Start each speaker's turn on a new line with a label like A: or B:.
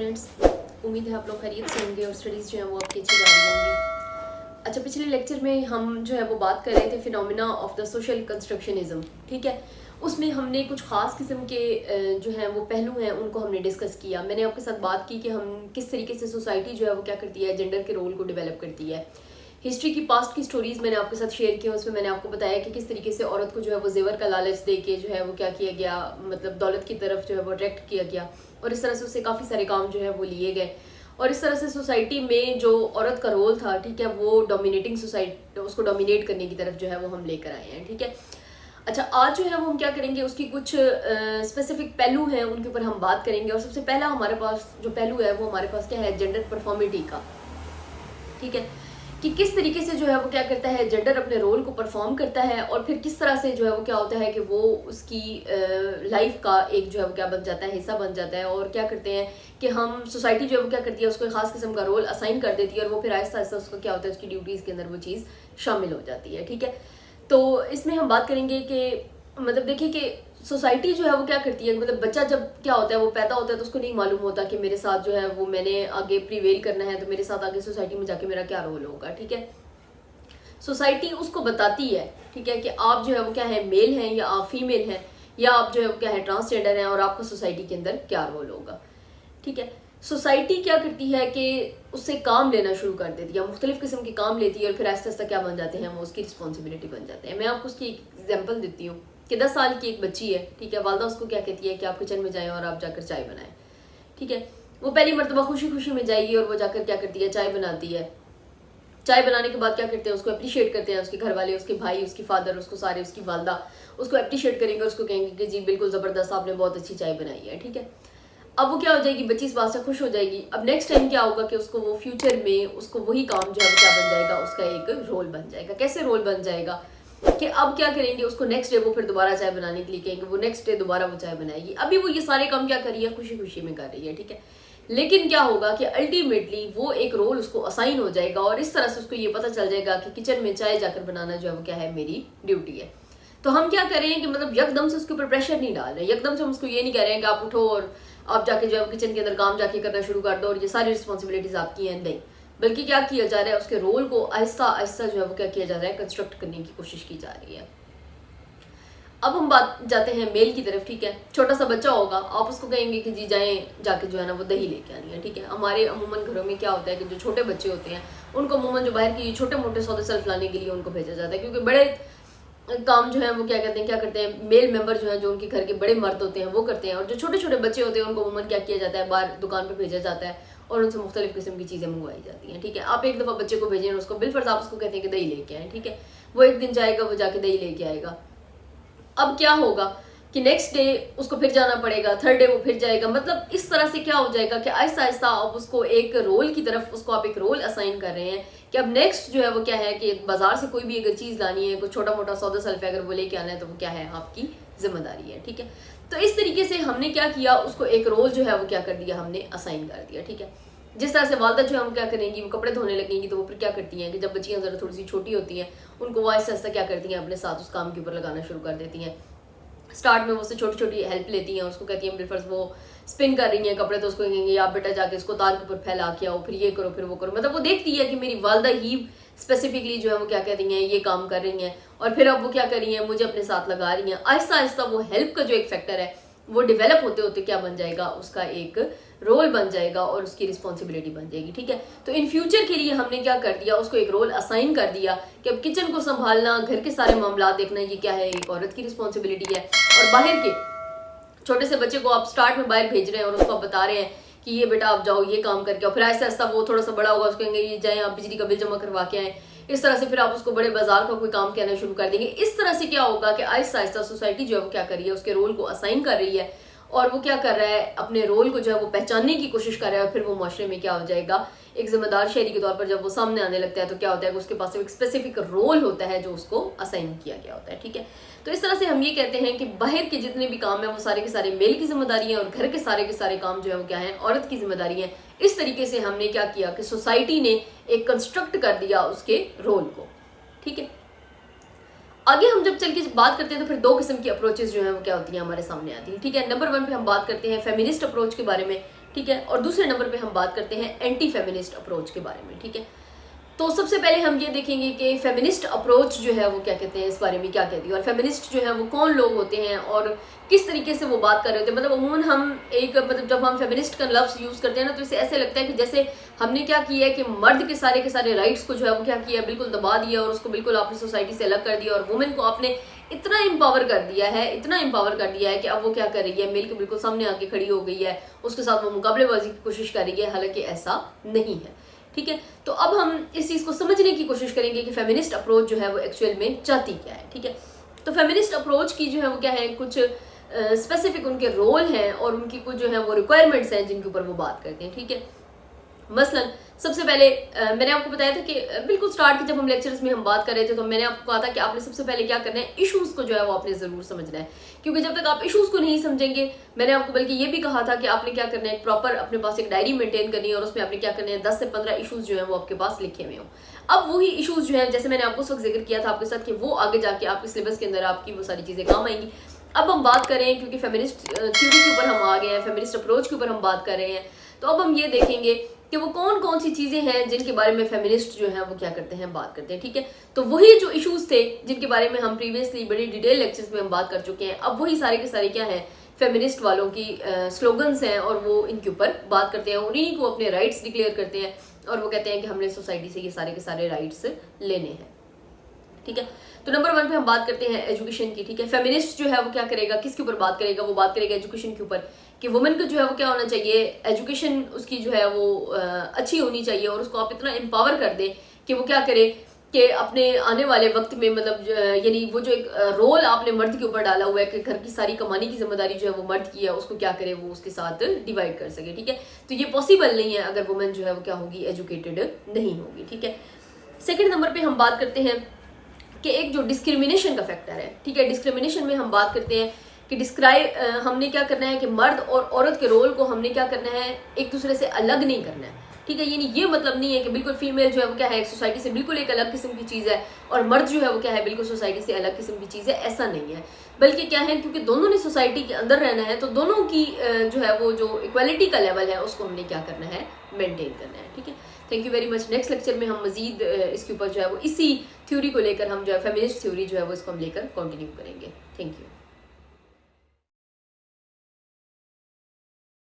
A: Aspirants, उम्मीद है आप लोग खैरियत से होंगे और स्टडीज़ जो है वो आपकी अच्छी जा रही होंगी। अच्छा, पिछले लेक्चर में हम जो है वो बात कर रहे थे फिनोमिना ऑफ द सोशल कंस्ट्रक्शनिज्म, ठीक है। उसमें हमने कुछ ख़ास किस्म के जो है वो पहलू हैं उनको हमने डिस्कस किया। मैंने आपके साथ बात की कि हम किस तरीके से सोसाइटी जो है वो क्या करती है, जेंडर के रोल को डेवलप करती है। हिस्ट्री की पास्ट की स्टोरीज़ मैंने आपके साथ शेयर की, उसमें मैंने आपको बताया कि किस तरीके से औरत को जो है वो जेवर का लालच दे के जो है वो क्या किया गया, मतलब दौलत की तरफ जो है वो अट्रैक्ट किया गया और इस तरह से उससे काफ़ी सारे काम जो है वो लिए गए। और इस तरह से सोसाइटी में जो औरत का रोल था, ठीक है, वो डोमिनेटिंग सोसाइटी, उसको डोमिनेट करने की तरफ जो है वो हम लेकर आए हैं, ठीक है। अच्छा, आज जो है वो हम क्या करेंगे, उसकी कुछ स्पेसिफिक पहलू हैं उनके ऊपर हम बात करेंगे। और सबसे पहला हमारे पास जो पहलू है वो हमारे पास क्या है, जेंडर परफॉर्मिटी का, ठीक है, कि किस तरीके से जो है वो क्या करता है, जेंडर अपने रोल को परफॉर्म करता है और फिर किस तरह से जो है वो क्या होता है कि वो उसकी लाइफ का एक जो है वो क्या बन जाता है, हिस्सा बन जाता है। और क्या करते हैं कि हम सोसाइटी जो है वो क्या करती है, उसको एक खास किस्म का रोल असाइन कर देती है और वो फिर आहिस्ता आहिस्ता उसको क्या होता है, उसकी ड्यूटीज़ के अंदर वो चीज़ शामिल हो जाती है, ठीक है। तो इसमें हम बात करेंगे कि मतलब देखिए कि सोसाइटी जो है वो क्या करती है, मतलब बच्चा जब क्या होता है वो पैदा होता है तो उसको नहीं मालूम होता कि मेरे साथ जो है वो मैंने आगे प्रिवेल करना है, तो मेरे साथ आगे सोसाइटी में जाके मेरा क्या रोल होगा, ठीक है। सोसाइटी उसको बताती है, ठीक है, कि आप जो है वो क्या है, मेल हैं या आप फीमेल हैं, या आप जो है वो क्या है, ट्रांसजेंडर हैं, और आपका सोसाइटी के अंदर क्या रोल होगा, ठीक है। सोसाइटी क्या करती है कि उससे काम लेना शुरू कर देती है, मुख्तलिफ किस्म के काम लेती है और फिर आहिस्ता आहिस्ता क्या बन जाते हैं, वो उसकी रिस्पॉन्सिबिलिटी बन जाते हैं। मैं आपको उसकी एक एग्जाम्पल देती हूँ कि 10 साल की एक बच्ची है, ठीक है, वालदा उसको क्या कहती है कि आप किचन में जाएं और आप जाकर चाय बनाएं, ठीक है। वो पहली मरतबा खुशी खुशी में जाएगी और वो जाकर क्या करती है, चाय बनाती है। चाय बनाने के बाद क्या करते हैं, उसको अप्रिशिएट करते हैं उसके घर वाले, उसके भाई, उसकी फादर, उसको सारे, उसकी वालदा उसको अप्रिशिएट करेंगे, उसको कहेंगे कि जी बिल्कुल ज़बरदस्त, आपने बहुत अच्छी चाय बनाई है, ठीक है। अब वो क्या हो जाएगी, बच्ची इस बात से खुश हो जाएगी। अब नेक्स्ट टाइम क्या होगा कि उसको वो फ्यूचर में उसको वही काम जो है वो क्या बन जाएगा, उसका एक रोल बन जाएगा। कैसे रोल बन जाएगा कि अब क्या करेंगे, उसको नेक्स्ट डे वो फिर दोबारा चाय बनाने के लिए कहेंगे, वो नेक्स्ट डे दोबारा वो चाय बनाएगी। अभी वो ये सारे काम क्या कर रही है, खुशी खुशी में कर रही है, ठीक है। लेकिन क्या होगा कि अल्टीमेटली वो एक रोल उसको असाइन हो जाएगा और इस तरह से उसको ये पता चल जाएगा कि किचन में चाय जाकर बनाना जो है वो क्या है, मेरी ड्यूटी है। तो हम क्या करें कि मतलब यकदम से उसके ऊपर प्रेशर नहीं डाल रहे, यकदम से हम उसको ये नहीं कह रहे हैं कि आप उठो और आप जाके जो है किचन के अंदर काम जाके करना शुरू कर दो और ये सारी रिस्पॉन्सिबिलिटीज आपकी हैं, नहीं। बल्कि क्या किया जा रहा है, उसके रोल को आहिस्ता आहिस्ता जो है वो क्या किया जा रहा है, कंस्ट्रक्ट करने की कोशिश की जा रही है। अब हम बात जाते हैं मेल की तरफ, ठीक है। छोटा सा बच्चा होगा, आप उसको कहेंगे कि जी जाएं जाके जो है ना वो दही लेके आनी है, ठीक है। हमारे अमूमन घरों में क्या होता है कि जो छोटे बच्चे होते हैं उनको अमूमन जो बाहर की छोटे मोटे सौदे सेल्फ लाने के लिए उनको भेजा जाता है, क्योंकि बड़े काम जो है वो क्या करते हैं मेल मेंबर जो है, जो उनके घर के बड़े मर्द होते हैं वो करते हैं, और जो छोटे छोटे बच्चे होते हैं उनको अमूमन क्या किया जाता है, बाहर दुकान पर भेजा जाता है और उनसे मुख्तलिफ किस्म की चीज़ें मंगवाई जाती हैं, ठीक है। आप एक दफ़ा बच्चे को भेजें, उसको बिलफर्ज आप उसको कहते हैं कि दही लेके आए, ठीक है। वो एक दिन जाएगा, वो जाके दही लेके आएगा। अब क्या होगा कि नेक्स्ट डे उसको फिर जाना पड़ेगा, थर्ड डे वो फिर जाएगा। मतलब इस तरह से क्या हो जाएगा कि आहिस्ता आहिस्ता आप उसको एक रोल की तरफ, उसको आप एक रोल असाइन कर रहे हैं कि अब नेक्स्ट जो है वो क्या है कि बाजार से कोई भी अगर चीज़ लानी है, कोई छोटा मोटा सौदा सल्फा अगर वो लेके आना है, तो वो क्या है, आपकी जिम्मेदारी है, ठीक है। तो इस तरीके से हमने क्या किया, उसको एक रोल जो है वो क्या कर दिया, हमने असाइन कर दिया, ठीक है। जिस तरह से वालदा जो है वो क्या करेंगी, वो कपड़े धोने लगेंगी, तो वो फिर क्या करती हैं कि जब बच्चियां जरा थोड़ी सी छोटी होती हैं, उनको वो आहिस्ता आहिस्ता क्या करती हैं, अपने साथ उस काम के ऊपर लगाना शुरू कर देती हैं। स्टार्ट में वो उससे छोटी छोटी हेल्प लेती हैं, उसको कहती हैं बिलफर्ज वो स्पिन कर रही हैं कपड़े, तो उसको कहेंगे आप बेटा जाके इसको तार के ऊपर फैला के आओ, फिर ये करो, फिर वो करो। मतलब वो देखती है कि मेरी वालदा ही स्पेसिफिकली जो है वो क्या कह रही हैं, ये काम कर रही हैं, और फिर अब वो क्या कर रही हैं, मुझे अपने साथ लगा रही हैं। आहिस्ता आहिस्ता वो हेल्प का जो एक फैक्टर है वो डेवलप होते होते क्या बन जाएगा, उसका एक रोल बन जाएगा और उसकी रिस्पॉन्सिबिलिटी बन जाएगी, ठीक है। तो इन फ्यूचर के लिए हमने क्या कर दिया, उसको एक रोल असाइन कर दिया कि अब किचन को संभालना, घर के सारे मामला देखना, ये क्या है, एक औरत की रिस्पॉन्सिबिलिटी है। और बाहर के छोटे से बच्चे को आप स्टार्ट में बाहर भेज रहे हैं और उसको आप बता रहे हैं कि ये बेटा आप जाओ ये काम करके आओ, फिर आहिस्ता आहिस्ता वो थोड़ा सा बड़ा होगा, उसको कहेंगे ये जाएं आप बिजली का बिल जमा करवा के आए। इस तरह से फिर आप उसको बड़े बाजार का कोई काम कहना शुरू कर देंगे। इस तरह से क्या होगा कि आहिस्ता आहिस्ता सोसाइटी जो है वो क्या कर रही है, उसके रोल को असाइन कर रही है और वो क्या कर रहा है, अपने रोल को जो है वो पहचानने की कोशिश कर रहा है। और फिर वो माशरे में क्या हो जाएगा, एक जिम्मेदार शहरी के तौर पर जब वो सामने आने लगता है तो क्या होता है कि उसके पास एक स्पेसिफिक रोल होता है जो उसको असाइन किया गया होता है, ठीक है। तो इस तरह से हम ये कहते हैं कि बाहर के जितने भी काम है वो सारे के सारे मेल की जिम्मेदारी है और घर के सारे काम जो है वो क्या है, औरत की जिम्मेदारी है। इस तरीके से हमने क्या किया कि सोसाइटी ने एक कंस्ट्रक्ट कर दिया उसके रोल को, ठीक है। आगे हम जब चल के बात करते हैं तो फिर दो किस्म की अप्रोचेस जो है वो क्या होती हैं, हमारे सामने आती हैं, ठीक है। नंबर 1 पे हम बात करते हैं फेमिनिस्ट अप्रोच के बारे में, ठीक है। और दूसरे नंबर पे हम बात करते हैं एंटी फेमिनिस्ट अप्रोच के बारे में, ठीक है। तो सबसे पहले हम ये देखेंगे कि फेमिनिस्ट अप्रोच जो है वो क्या कहते हैं, इस बारे में क्या कहती है, और फेमिनिस्ट जो है वो कौन लोग होते हैं और किस तरीके से वो बात कर रहे होते हैं। मतलब अमूमन हम एक मतलब जब हम फेमिनिस्ट का लफ्ज़ यूज़ करते हैं ना, तो इसे ऐसे लगता है कि जैसे हमने क्या किया है कि मर्द के सारे राइट्स को जो है वो क्या किया, बिल्कुल दबा दिया और उसको बिल्कुल आपने सोसाइटी से अलग कर दिया, और वुमेन को आपने इतना एम्पावर कर दिया है कि अब वो क्या कर रही है, मिल के बिल्कुल सामने आके खड़ी हो गई है, उसके साथ वो मुकाबलेबाजी की कोशिश कर रही है, हालांकि ऐसा नहीं है, ठीक है। तो अब हम इस चीज़ को समझने की कोशिश करेंगे कि फेमिनिस्ट अप्रोच जो है वो एक्चुअल में चाहती क्या है, ठीक है। तो फेमिनिस्ट अप्रोच की जो है वो क्या है, कुछ स्पेसिफिक उनके रोल हैं और उनकी कुछ जो है वो रिक्वायरमेंट्स हैं जिनके ऊपर वो बात करते हैं, ठीक है। मसलन सबसे पहले मैंने आपको बताया था कि बिल्कुल स्टार्ट के जब हम लेक्चर्स में हम बात कर रहे थे, तो मैंने आपको कहा था कि आपने सबसे पहले क्या करना है, इश्यूज को जो है वो आपने जरूर समझना है, क्योंकि जब तक आप इश्यूज को नहीं समझेंगे, मैंने आपको बल्कि ये भी कहा था कि आपने क्या करना है, एक प्रॉपर अपने पास एक डायरी मेंटेन करनी है और उसमें आपने क्या करना है, 10 से 15 इशूज जो है वो आपके पास लिखे हुए हो। अब वही इशूज जो है, जैसे मैंने आपको उस वक्त जिक्र किया था आपके साथ, कि वो आगे जाके आपके सिलेबस के अंदर आपकी वो सारी चीजें काम आएंगी। अब हम बात करें, क्योंकि फेमिनिस्ट थ्योरी के ऊपर हम आ गए हैं, फेमिनिस्ट अप्रोच के ऊपर हम बात कर रहे हैं, तो अब हम ये देखेंगे कि वो कौन कौन सी चीजें हैं जिनके बारे में फेमिनिस्ट जो है वो क्या करते हैं, बात करते हैं, ठीक है। तो वही जो इश्यूज थे जिनके बारे में हम प्रीवियसली बड़ी डिटेल लेक्चर्स में हम बात कर चुके हैं, अब वही सारे के सारे क्या हैं, फेमिनिस्ट वालों की स्लोगन्स हैं, और वो इनके ऊपर बात करते हैं, उन्हीं को अपने राइट्स डिक्लेयर करते हैं, और वो कहते हैं कि हमने सोसाइटी से ये सारे के सारे राइट्स लेने हैं, ठीक है। तो नंबर 1 पे हम बात करते हैं एजुकेशन की, ठीक है। फेमिनिस्ट जो है वो क्या करेगा, किसके ऊपर बात करेगा, वो बात करेगा एजुकेशन के ऊपर, कि वुमेन को जो है वो क्या होना चाहिए, एजुकेशन उसकी जो है वो अच्छी होनी चाहिए, और उसको आप इतना एम्पावर कर दें कि वो क्या करे कि अपने आने वाले वक्त में, मतलब यानी वो जो एक रोल आपने मर्द के ऊपर डाला हुआ है कि घर की सारी कमाने की जिम्मेदारी जो है वो मर्द की है, उसको क्या करे, वो उसके साथ डिवाइड कर सके, ठीक है। तो ये पॉसिबल नहीं है अगर वुमेन जो है वो क्या होगी, एजुकेटेड नहीं होगी, ठीक है। सेकेंड नंबर पे हम बात करते हैं कि एक जो डिस्क्रिमिनेशन का फैक्टर है, ठीक है। डिस्क्रिमिनेशन में हम बात करते हैं कि हमने क्या करना है कि मर्द और औरत के रोल को हमने क्या करना है, एक दूसरे से अलग नहीं करना है, ठीक है। यानी ये मतलब नहीं है कि बिल्कुल फीमेल जो है वो क्या है, एक सोसाइटी से बिल्कुल एक अलग किस्म की चीज़ है, और मर्द जो है वो क्या है, बिल्कुल सोसाइटी से अलग किस्म की चीज़ है, ऐसा नहीं है। बल्कि क्या है, क्योंकि दोनों ने सोसाइटी के अंदर रहना है, तो दोनों की जो है वो जो इक्वालिटी का लेवल है उसको हमने क्या करना है, मेंटेन करना है, ठीक है। Thank you very much. Next lecture में हम मजीद इसके ऊपर जो है वो इसी थ्योरी को लेकर हम जो है फेमिनिस्ट थ्योरी जो है वो इसको हम लेकर कंटिन्यू करेंगे। Thank you.